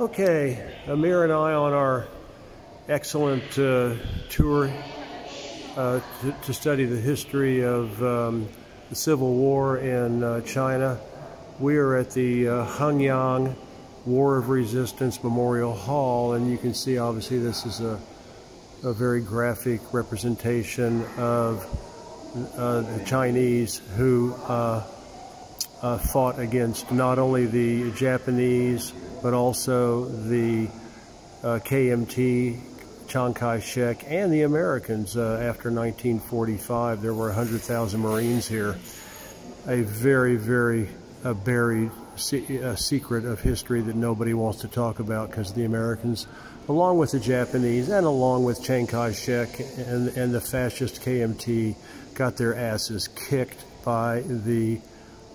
Okay, Amir and I on our excellent tour to study the history of the Civil War in China. We are at the Hengyang War of Resistance Memorial Hall, and you can see obviously this is a very graphic representation of the Chinese who fought against not only the Japanese but also the KMT, Chiang Kai-shek, and the Americans after 1945. There were 100,000 Marines here. A very, very buried secret of history that nobody wants to talk about, because the Americans, along with the Japanese and along with Chiang Kai-shek and the fascist KMT, got their asses kicked by the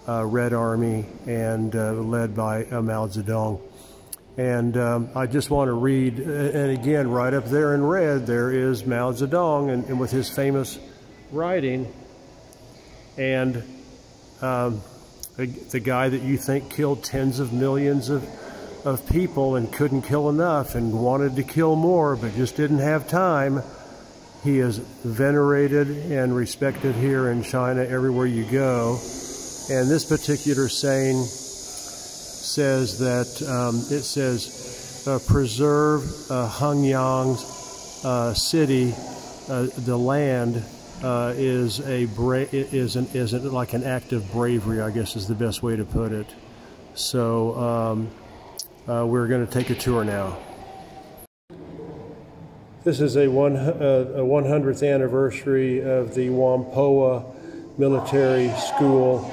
Red Army and led by Mao Zedong. And I just want to read, and again, right up there in red, there is Mao Zedong and with his famous writing. And the guy that you think killed tens of millions of people and couldn't kill enough and wanted to kill more but just didn't have time, he is venerated and respected here in China everywhere you go. And this particular saying says that, it says, preserve Hengyang's city, the land, is like an act of bravery, I guess is the best way to put it. So we're going to take a tour now. This is a 100th anniversary of the Whampoa Military School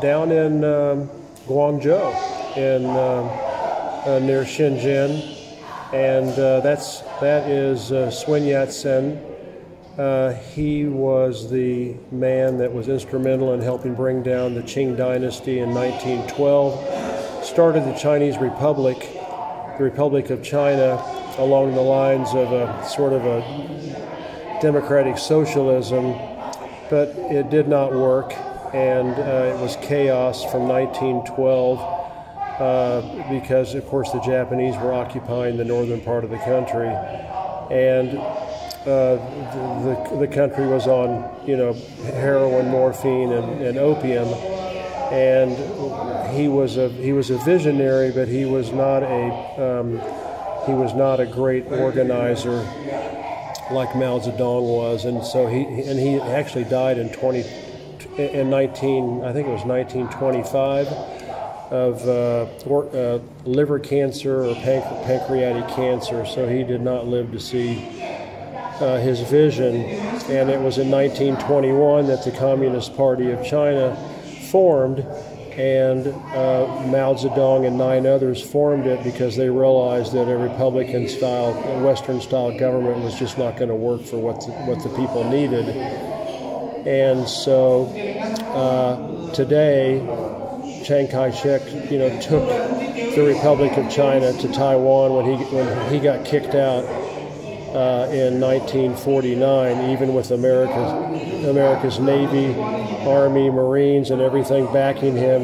down in Guangzhou, near Shenzhen, and that is Sun Yat-sen. He was the man that was instrumental in helping bring down the Qing dynasty in 1912, started the Chinese Republic, the Republic of China, along the lines of a sort of a democratic socialism, but it did not work, and it was chaos from 1912 because, of course, the Japanese were occupying the northern part of the country, and the country was on, heroin, morphine, and opium, and he was a visionary, but he was not a great organizer like Mao Zedong was, and so he actually died in 1925 of liver cancer or pancreatic cancer. So he did not live to see his vision. And it was in 1921 that the Communist Party of China formed, and Mao Zedong and 9 others formed it because they realized that a Republican-style, Western-style government was just not going to work for what the people needed. And so today, Chiang Kai-shek, took the Republic of China to Taiwan when he got kicked out in 1949, even with America's Navy, Army, Marines, and everything backing him.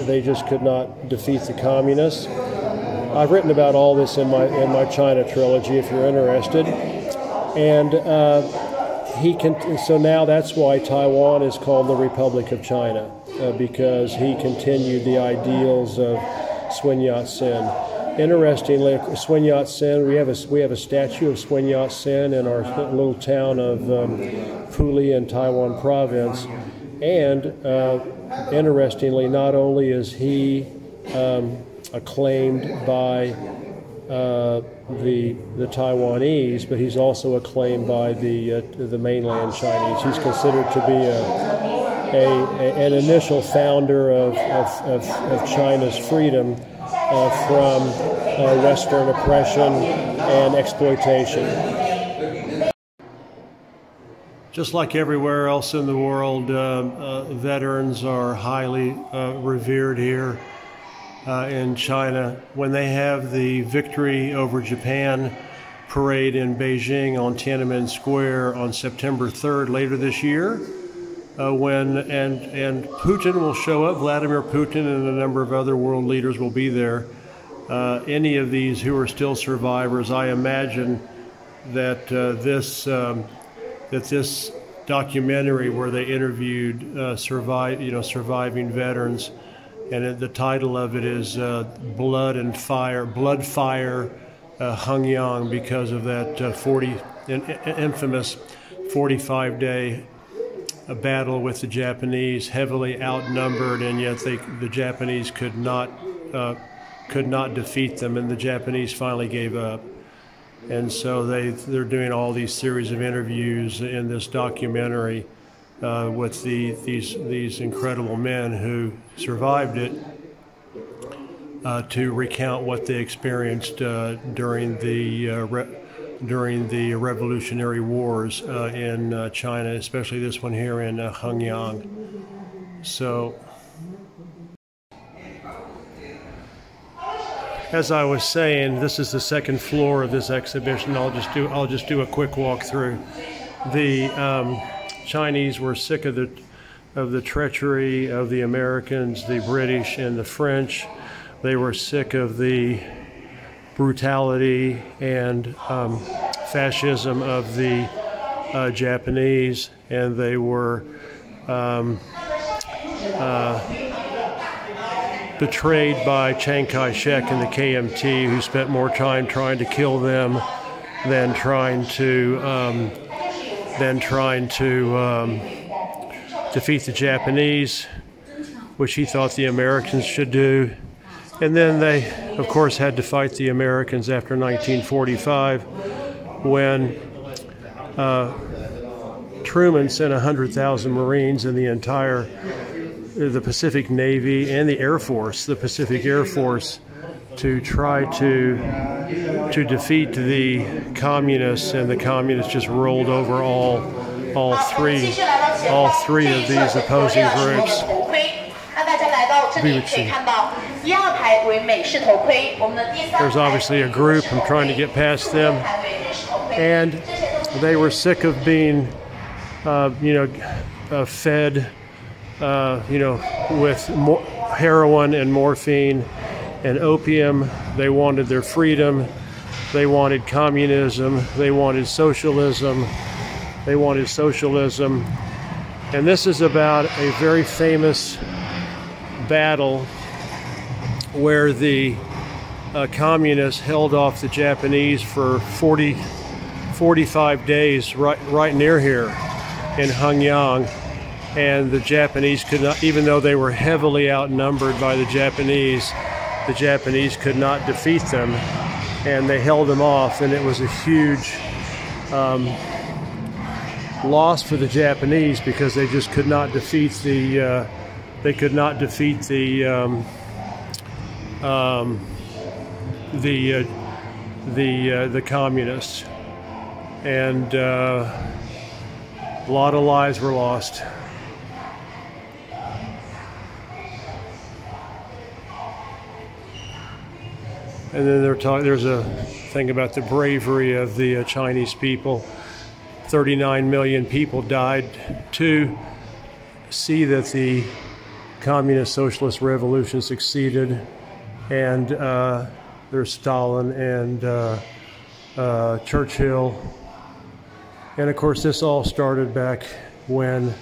They just could not defeat the communists. I've written about all this in my China trilogy, if you're interested. And so now that's why Taiwan is called the Republic of China, because he continued the ideals of Sun Yat-sen. Interestingly, Sun Yat-sen, we have a statue of Sun Yat-sen in our little town of Puli in Taiwan province. And interestingly, not only is he acclaimed by the Taiwanese, but he's also acclaimed by the mainland Chinese. He's considered to be an initial founder of China's freedom from Western oppression and exploitation. Just like everywhere else in the world, veterans are highly revered here in China. When they have the victory over Japan parade in Beijing on Tiananmen Square on September 3rd later this year, and Putin will show up. Vladimir Putin and a number of other world leaders will be there. Any of these who are still survivors, I imagine that this documentary where they interviewed surviving veterans, and the title of it is Blood Fire Hengyang, because of that infamous 45-day battle with the Japanese, heavily outnumbered, and yet the Japanese could not defeat them, and the Japanese finally gave up. And so they're doing all these series of interviews in this documentary with these incredible men who survived it, to recount what they experienced during the Revolutionary Wars in China, especially this one here in Hengyang. So, as I was saying, this is the second floor of this exhibition. I'll just do a quick walkthrough. The Chinese were sick of the treachery of the Americans, the British, and the French. They were sick of the brutality and fascism of the Japanese, and they were betrayed by Chiang Kai-shek and the KMT, who spent more time trying to kill them than trying to defeat the Japanese, which he thought the Americans should do. And then they, of course, had to fight the Americans after 1945, when Truman sent 100,000 Marines and the Pacific Navy and the Air Force, the Pacific Air Force, to try to defeat the communists, and the communists just rolled over all three of these opposing groups. There's obviously a group. I'm trying to get past them, and they were sick of being, fed, with heroin and morphine and opium. They wanted their freedom. They wanted communism. They wanted socialism. And this is about a very famous battle where the communists held off the Japanese for 45 days right near here in Hengyang. And the Japanese could not, even though they were heavily outnumbered by the Japanese could not defeat them, and they held them off, and it was a huge loss for the Japanese, because they just could not defeat the communists, and a lot of lives were lost. And then there's a thing about the bravery of the Chinese people. 39 million people died to see that the communist socialist revolution succeeded, and there's Stalin and Churchill. And of course, this all started back when,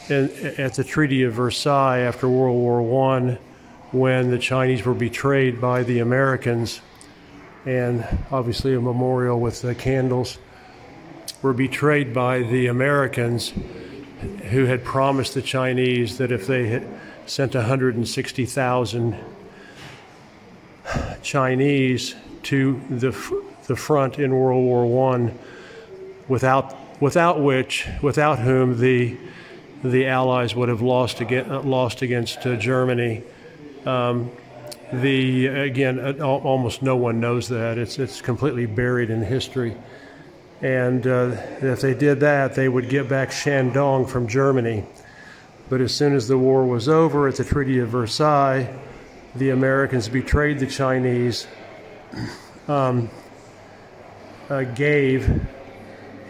at the Treaty of Versailles after World War I, when the Chinese were betrayed by the Americans, and obviously a memorial with the candles, were betrayed by the Americans, who had promised the Chinese that if they had sent 160,000 Chinese to the front in World War I, without whom the Allies would have lost against Germany. Almost no one knows that. It's completely buried in history. And if they did that, they would get back Shandong from Germany. But as soon as the war was over at the Treaty of Versailles, the Americans betrayed the Chinese, gave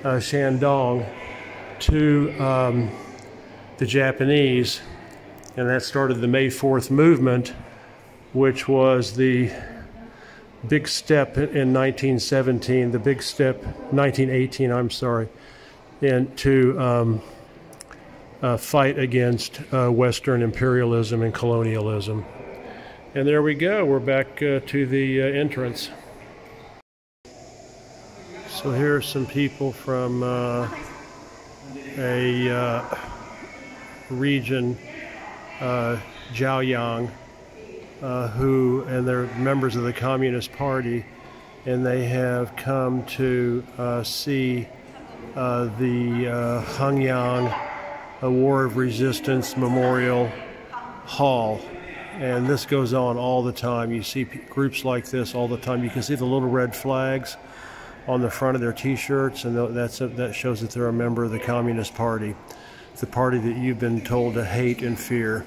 Shandong to the Japanese, and that started the May 4th movement, which was the big step in 1917, the big step, 1918, I'm sorry, and to fight against Western imperialism and colonialism. And there we go, we're back to the entrance. So here are some people from a region, Jiaoyang, and they're members of the Communist Party, and they have come to see the Hengyang, a War of Resistance Memorial Hall. And this goes on all the time. You see groups like this all the time. You can see the little red flags on the front of their t-shirts, and that shows that they're a member of the Communist Party, the party that you've been told to hate and fear.